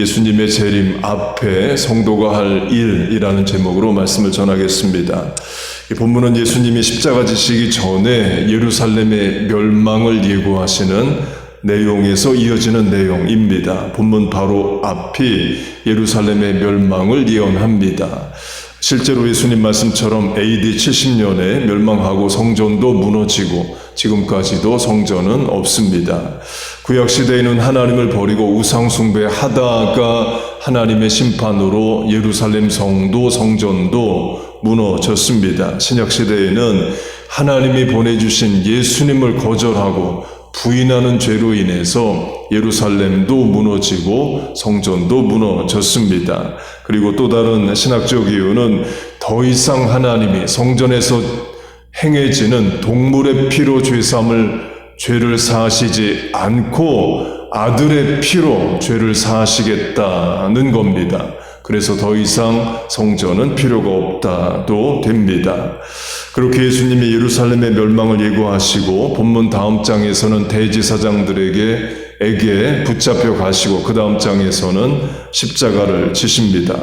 예수님의 재림 앞에 성도가 할 일이라는 제목으로 말씀을 전하겠습니다. 이 본문은 예수님이 십자가 지시기 전에 예루살렘의 멸망을 예고하시는 내용에서 이어지는 내용입니다. 본문 바로 앞이 예루살렘의 멸망을 예언합니다. 실제로 예수님 말씀처럼 AD 70년에 멸망하고 성전도 무너지고 지금까지도 성전은 없습니다. 구약시대에는 하나님을 버리고 우상숭배하다가 하나님의 심판으로 예루살렘 성도 성전도 무너졌습니다. 신약시대에는 하나님이 보내주신 예수님을 거절하고 부인하는 죄로 인해서 예루살렘도 무너지고 성전도 무너졌습니다. 그리고 또 다른 신학적 이유는 더 이상 하나님이 성전에서 행해지는 동물의 피로 죄를 사하시지 않고 아들의 피로 죄를 사하시겠다는 겁니다. 그래서 더 이상 성전은 필요가 없다도 됩니다. 그렇게 예수님이 예루살렘의 멸망을 예고하시고 본문 다음 장에서는 대제사장들에게 붙잡혀 가시고 그 다음 장에서는 십자가를 지십니다.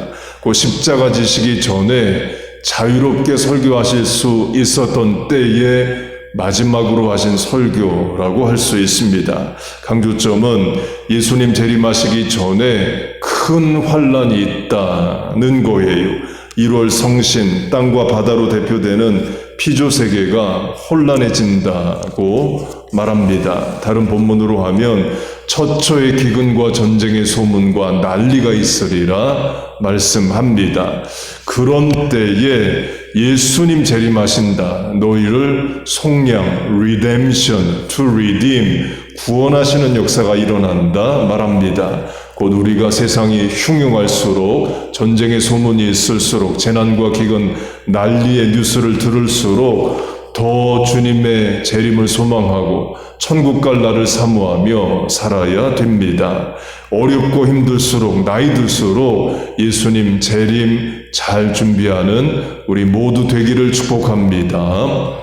그 십자가 지시기 전에 자유롭게 설교하실 수 있었던 때에 마지막으로 하신 설교라고 할 수 있습니다. 강조점은 예수님 재림하시기 전에 큰 환란이 있다는 거예요. 1월 성신, 땅과 바다로 대표되는 피조세계가 혼란해진다고 말합니다. 다른 본문으로 하면 처처의 기근과 전쟁의 소문과 난리가 있으리라 말씀합니다. 그런 때에 예수님 재림하신다. 너희를 속량, redemption, to redeem, 구원하시는 역사가 일어난다 말합니다. 곧 우리가 세상이 흉흉할수록 전쟁의 소문이 있을수록 재난과 기근, 난리의 뉴스를 들을수록 더 주님의 재림을 소망하고 천국 갈 날을 사모하며 살아야 됩니다. 어렵고 힘들수록 나이 들수록 예수님 재림 잘 준비하는 우리 모두 되기를 축복합니다.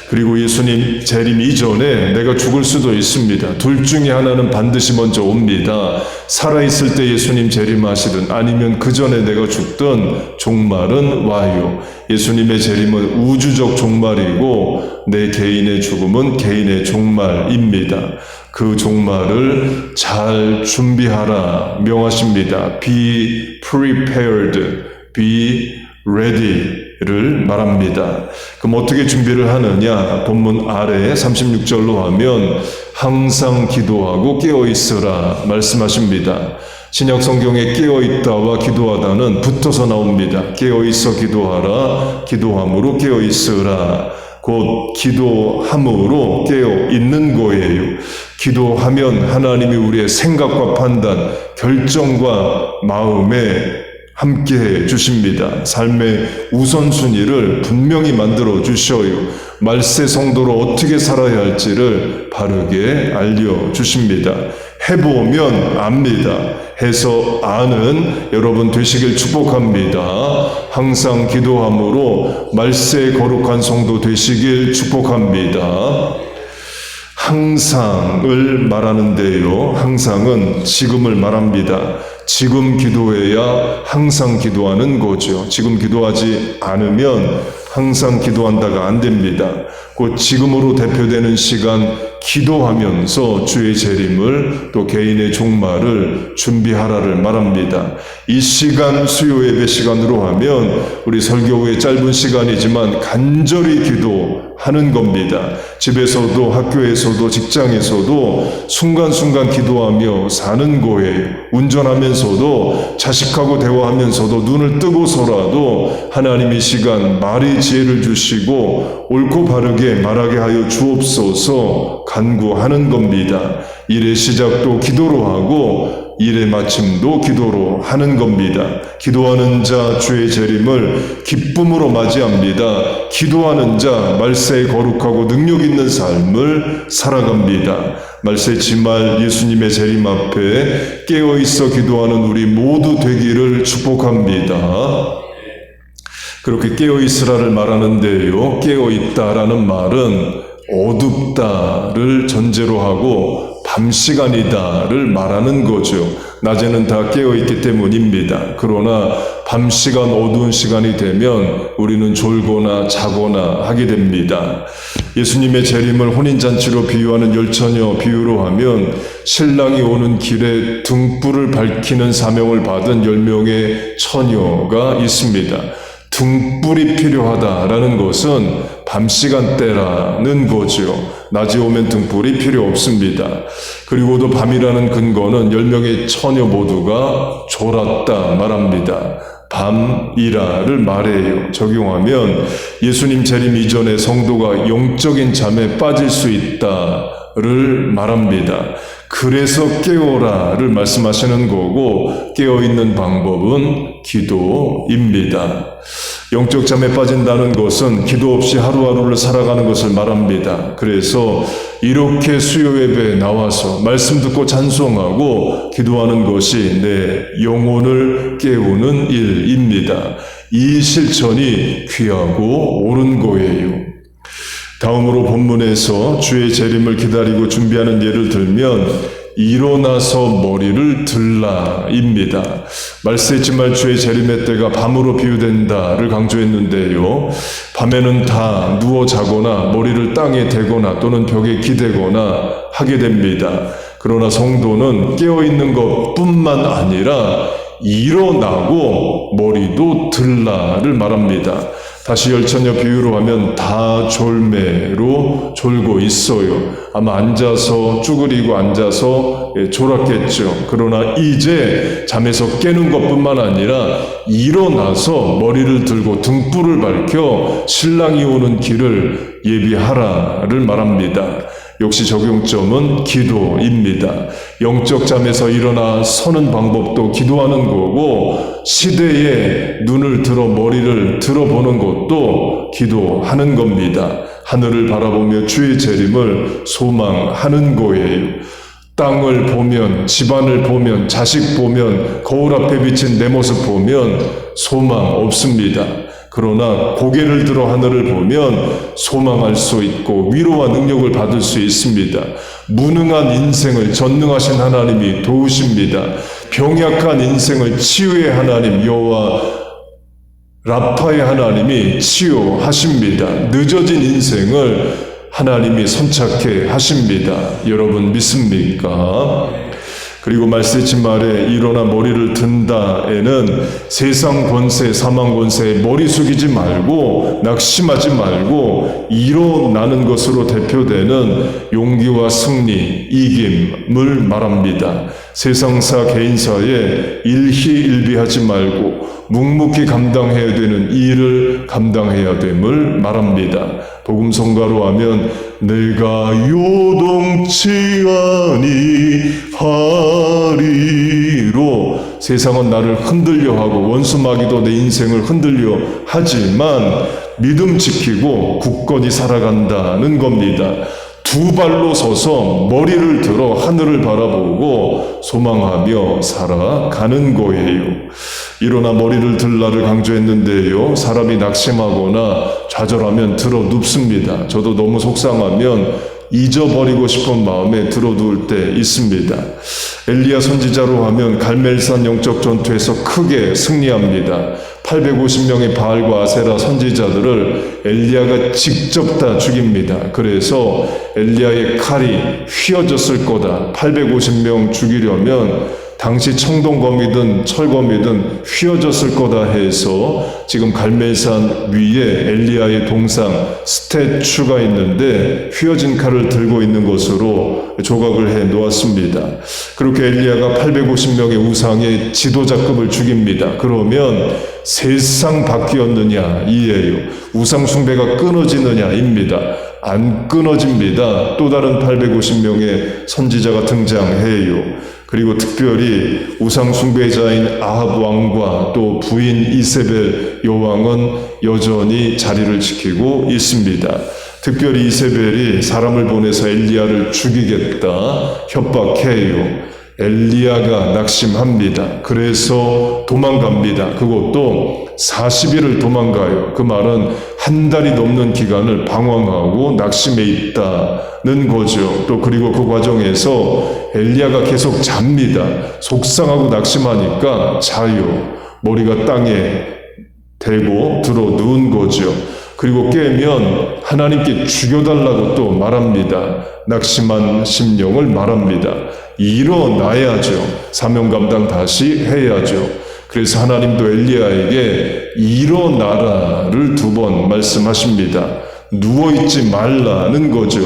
그리고 예수님 재림 이전에 내가 죽을 수도 있습니다. 둘 중에 하나는 반드시 먼저 옵니다. 살아있을 때 예수님 재림하시든 아니면 그 전에 내가 죽든 종말은 와요. 예수님의 재림은 우주적 종말이고 내 개인의 죽음은 개인의 종말입니다. 그 종말을 잘 준비하라 명하십니다. Be prepared, be ready를 말합니다. 그럼 어떻게 준비를 하느냐? 본문 아래 36절로 하면 항상 기도하고 깨어있으라 말씀하십니다. 신약 성경에 깨어있다와 기도하다는 붙어서 나옵니다. 깨어있어 기도하라, 기도함으로 깨어있으라. 곧 기도함으로 깨어있는 거예요. 기도하면 하나님이 우리의 생각과 판단, 결정과 마음에 함께해 주십니다. 삶의 우선순위를 분명히 만들어 주셔요. 말세 성도로 어떻게 살아야 할지를 바르게 알려주십니다. 해보면 압니다. 해서 아는 여러분 되시길 축복합니다. 항상 기도함으로 말세 거룩한 성도 되시길 축복합니다. 항상을 말하는데요. 항상은 지금을 말합니다. 지금 기도해야 항상 기도하는 거죠. 지금 기도하지 않으면 항상 기도한다가 안 됩니다. 곧 지금으로 대표되는 시간 기도하면서 주의 재림을 또 개인의 종말을 준비하라를 말합니다. 이 시간 수요 예배 시간으로 하면 우리 설교 후에 짧은 시간이지만 간절히 기도하는 겁니다. 집에서도 학교에서도 직장에서도 순간순간 기도하며 사는 거예요. 운전하면서도 자식하고 대화하면서도 눈을 뜨고서라도 하나님 이 시간 말의 지혜를 주시고 옳고 바르게 말하게 하여 주옵소서 간구하는 겁니다. 일의 시작도 기도로 하고 일의 마침도 기도로 하는 겁니다. 기도하는 자 주의 재림을 기쁨으로 맞이합니다. 기도하는 자 말세에 거룩하고 능력 있는 삶을 살아갑니다. 말세 지말 예수님의 재림 앞에 깨어있어 기도하는 우리 모두 되기를 축복합니다. 그렇게 깨어있으라를 말하는데요. 깨어있다라는 말은 어둡다를 전제로 하고 밤 시간이다를 말하는 거죠. 낮에는 다 깨어있기 때문입니다. 그러나 밤 시간, 어두운 시간이 되면 우리는 졸거나 자거나 하게 됩니다. 예수님의 재림을 혼인잔치로 비유하는 열처녀 비유로 하면 신랑이 오는 길에 등불을 밝히는 사명을 받은 10명의 처녀가 있습니다. 등불이 필요하다라는 것은 밤 시간대라는 거죠. 낮에 오면 등불이 필요 없습니다. 그리고도 밤이라는 근거는 10명의 처녀 모두가 졸았다 말합니다. 밤이라를 말해요. 적용하면 예수님 재림 이전에 성도가 영적인 잠에 빠질 수 있다를 말합니다. 그래서 깨어라를 말씀하시는 거고 깨어있는 방법은 기도입니다. 영적 잠에 빠진다는 것은 기도 없이 하루하루를 살아가는 것을 말합니다. 그래서 이렇게 수요 예배에 나와서 말씀 듣고 찬송하고 기도하는 것이 내 영혼을 깨우는 일입니다. 이 실천이 귀하고 옳은 거예요. 다음으로 본문에서 주의 재림을 기다리고 준비하는 예를 들면 일어나서 머리를 들라입니다. 말세지말 주의 재림의 때가 밤으로 비유된다를 강조했는데요. 밤에는 다 누워 자거나 머리를 땅에 대거나 또는 벽에 기대거나 하게 됩니다. 그러나 성도는 깨어있는 것뿐만 아니라 일어나고 머리도 들라를 말합니다. 다시 열처녀 비유로 하면 다 졸매로 졸고 있어요. 아마 앉아서 쭈그리고 앉아서 졸았겠죠. 그러나 이제 잠에서 깨는 것뿐만 아니라 일어나서 머리를 들고 등불을 밝혀 신랑이 오는 길을 예비하라를 말합니다. 역시 적용점은 기도입니다. 영적 잠에서 일어나 서는 방법도 기도하는 거고 시대에 눈을 들어 머리를 들어보는 것도 기도하는 겁니다. 하늘을 바라보며 주의 재림을 소망하는 거예요. 땅을 보면, 집안을 보면, 자식 보면, 거울 앞에 비친 내 모습 보면 소망 없습니다. 그러나 고개를 들어 하늘을 보면 소망할 수 있고 위로와 능력을 받을 수 있습니다. 무능한 인생을 전능하신 하나님이 도우십니다. 병약한 인생을 치유의 하나님 여호와 라파의 하나님이 치유하십니다. 늦어진 인생을 하나님이 선착해 하십니다. 여러분 믿습니까? 그리고 말세지말에 일어나 머리를 든다에는 세상 권세, 사망 권세에 머리 숙이지 말고 낙심하지 말고 일어나는 것으로 대표되는 용기와 승리, 이김을 말합니다. 세상사, 개인사에 일희일비하지 말고 묵묵히 감당해야 되는 일을 감당해야 됨을 말합니다. 복음성가로 하면 내가 요동치 아니하리로 세상은 나를 흔들려 하고 원수마귀도 내 인생을 흔들려 하지만 믿음 지키고 굳건히 살아간다는 겁니다. 두 발로 서서 머리를 들어 하늘을 바라보고 소망하며 살아가는 거예요. 일어나 머리를 들라를 강조했는데요. 사람이 낙심하거나 좌절하면 들어 눕습니다. 저도 너무 속상하면 잊어버리고 싶은 마음에 들어 누울 때 있습니다. 엘리야 선지자로 하면 갈멜산 영적 전투에서 크게 승리합니다. 850명의 바알과 아세라 선지자들을 엘리야가 직접 다 죽입니다. 그래서 엘리야의 칼이 휘어졌을 거다. 850명 죽이려면 당시 청동검이든 철검이든 휘어졌을 거다 해서 지금 갈멜산 위에 엘리야의 동상 스태추가 있는데 휘어진 칼을 들고 있는 것으로 조각을 해 놓았습니다. 그렇게 엘리야가 850명의 우상의 지도자급을 죽입니다. 그러면 세상 바뀌었느냐 이에요. 우상 숭배가 끊어지느냐입니다. 안 끊어집니다. 또 다른 850명의 선지자가 등장해요. 그리고 특별히 우상 숭배자인 아합 왕과 또 부인 이세벨 여왕은 여전히 자리를 지키고 있습니다. 특별히 이세벨이 사람을 보내서 엘리야를 죽이겠다 협박해요. 엘리야가 낙심합니다. 그래서 도망갑니다. 그것도 40일을 도망가요. 그 말은 한 달이 넘는 기간을 방황하고 낙심해 있다는 거죠. 또 그리고 그 과정에서 엘리야가 계속 잡니다. 속상하고 낙심하니까 자요. 머리가 땅에 대고 들어 누운 거죠. 그리고 깨면 하나님께 죽여달라고 또 말합니다. 낙심한 심령을 말합니다. 일어나야죠. 사명 감당 다시 해야죠. 그래서 하나님도 엘리야에게 일어나라를 2번 말씀하십니다. 누워있지 말라는 거죠.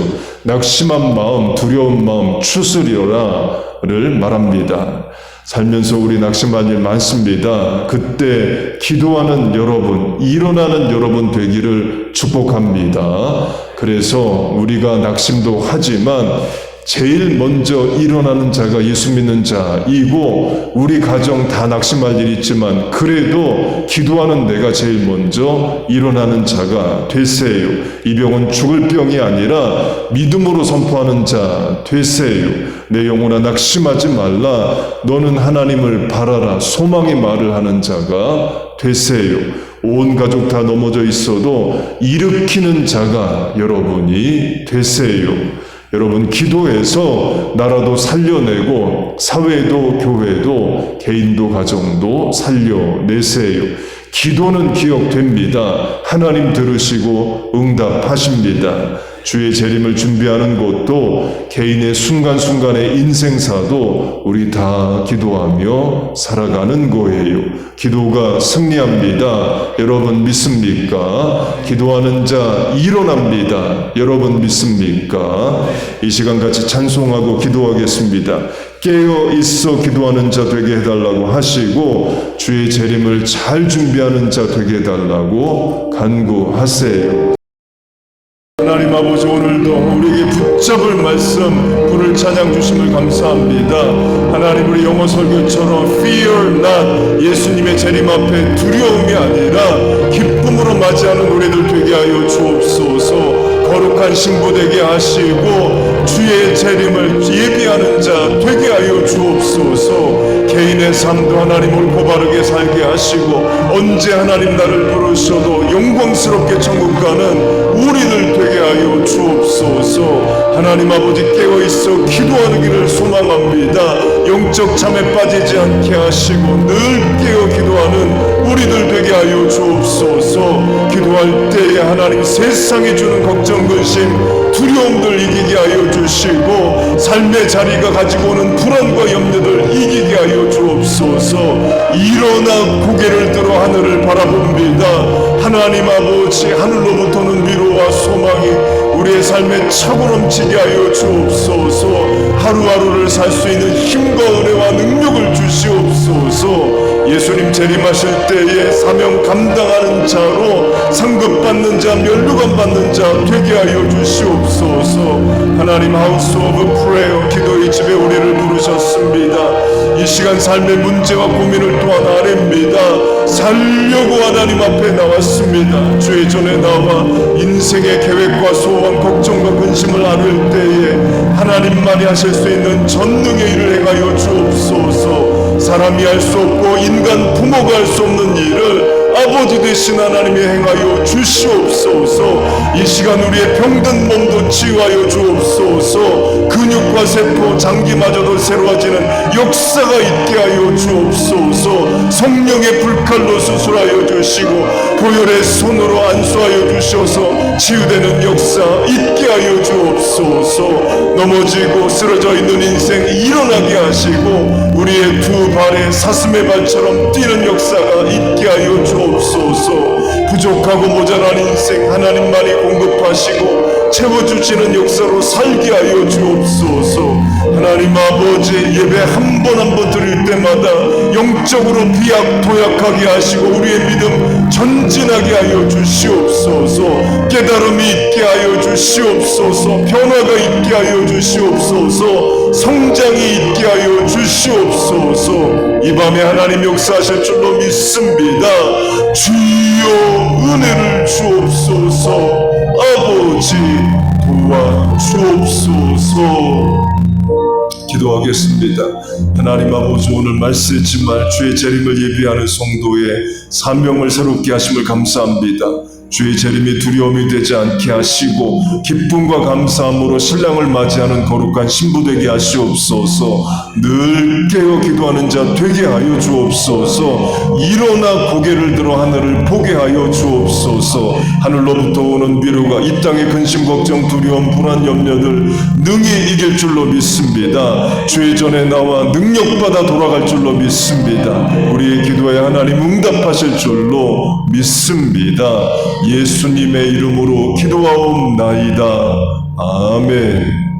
낙심한 마음, 두려운 마음 추스려라를 말합니다. 살면서 우리 낙심한 일 많습니다. 그때 기도하는 여러분, 일어나는 여러분 되기를 축복합니다. 그래서 우리가 낙심도 하지만 제일 먼저 일어나는 자가 예수 믿는 자이고, 우리 가정 다 낙심할 일 있지만 그래도 기도하는 내가 제일 먼저 일어나는 자가 되세요. 이 병은 죽을 병이 아니라 믿음으로 선포하는 자 되세요. 내 영혼아 낙심하지 말라. 너는 하나님을 바라라. 소망의 말을 하는 자가 되세요. 온 가족 다 넘어져 있어도 일으키는 자가 여러분이 되세요. 여러분, 기도해서 나라도 살려내고 사회도 교회도 개인도 가정도 살려내세요. 기도는 기억됩니다. 하나님 들으시고 응답하십니다. 주의 재림을 준비하는 것도 개인의 순간순간의 인생사도 우리 다 기도하며 살아가는 거예요. 기도가 승리합니다. 여러분 믿습니까? 기도하는 자 일어납니다. 여러분 믿습니까? 이 시간 같이 찬송하고 기도하겠습니다. 깨어 있어 기도하는 자 되게 해달라고 하시고, 주의 재림을 잘 준비하는 자 되게 해달라고 간구하세요. 하나님 아버지, 오늘도 우리에게 붙잡을 말씀, 불을 찬양 주심을 감사합니다. 하나님, 우리 영어 설교처럼 Fear not, 예수님의 재림 앞에 두려움이 아니라 기쁨으로 맞이하는 우리들 되게 하여 주옵소서. 거룩한 신부 되게 하시고 주의 재림을 예비하는 자 되게 하여 주옵소서. 개인의 삶도 하나님 옳고 바르게 살게 하시고, 언제 하나님 나를 부르셔도 영광스럽게 천국 가는 우리들 되게 하여 주옵소서. 하나님 아버지, 깨어있어 기도하는 길을 소망합니다. 영적 잠에 빠지지 않게 하시고 늘 깨어 기도하는 우리들 되게 하여 주옵소서. 기도할 때에 하나님 세상이 주는 걱정, 근심, 두려움들 이기게 하여 주시고, 삶의 자리가 가지고 오는 불안과 염려들 이기게 하여 주옵소서. 일어나 고개를 들어 하늘을 바라봅니다. 하나님 아버지, 하늘로부터는 위로와 소망이 우리의 삶에 차고 넘치게 하여 주옵소서. 하루하루를 살 수 있는 힘과 은혜와 능력을 주시옵소서. 예수님 재림하실 때에 사명 감당하는 자로 상급받는 자, 면류관 받는 자 되게 하여 주시옵소서. 하나님, 하우스 오브 프레이어 기도의 집에 우리를 부르셨습니다. 이 시간 삶의 문제와 고민을 또한 아뢰입니다. 살려고 하나님 앞에 나왔습니다. 주의 전에 나와 인생의 계획과 소원, 걱정과 근심을 아뢰을 때에 하나님만이 하실 수 있는 전능의 일을 행하여 주옵소서. 사람이 할 수 없고 인간 부모가 할 수 없는 일을 아버지 되신 하나님이 행하여 주시옵소서. 이 시간 우리의 병든 몸도 치유하여 주옵소서. 근육과 세포, 장기마저도 새로워지는 역사가 있게 하여 주옵소서. 성령의 불칼로 수술하여 주시고 보혈의 손으로 안수하여 주셔서 치유되는 역사 있게 하여 주옵소서. 넘어지고 쓰러져 있는 인생 일어나게 하시고 우리의 두 발에 사슴의 발처럼 뛰는 역사가 있게 하여 주옵소서. 부족하고 모자란 인생 하나님만이 공급하시고 채워주시는 역사로 살게 하여 주옵소서. 하나님 아버지, 예배 한 번 한 번 드릴 때마다 영적으로 비약도약하게 하시고 우리의 믿음 전진하게 하여 주시옵소서. 깨달음이 있게 하여 주시옵소서. 변화가 있게 하여 주시옵소서. 성장이 있게 하여 주시옵소서. 이 밤에 하나님 역사하실 줄로 믿습니다. 주여 은혜를 주옵소서. 아버지 도와주옵소서. 기도하겠습니다. 하나님 아버지, 오늘 말씀 잊지 말 주의 재림을 예비하는 성도의 사명을 새롭게 하심을 감사합니다. 주의 재림이 두려움이 되지 않게 하시고 기쁨과 감사함으로 신랑을 맞이하는 거룩한 신부 되게 하시옵소서. 늘 깨어 기도하는 자 되게 하여 주옵소서. 일어나 고개를 들어 하늘을 보게 하여 주옵소서. 하늘로부터 오는 위로가 이 땅의 근심 걱정 두려움 불안 염려들 능히 이길 줄로 믿습니다. 주의 전에 나와 능력받아 돌아갈 줄로 믿습니다. 우리의 기도에 하나님 응답하실 줄로 믿습니다. 예수님의 이름으로 기도하옵나이다. 아멘.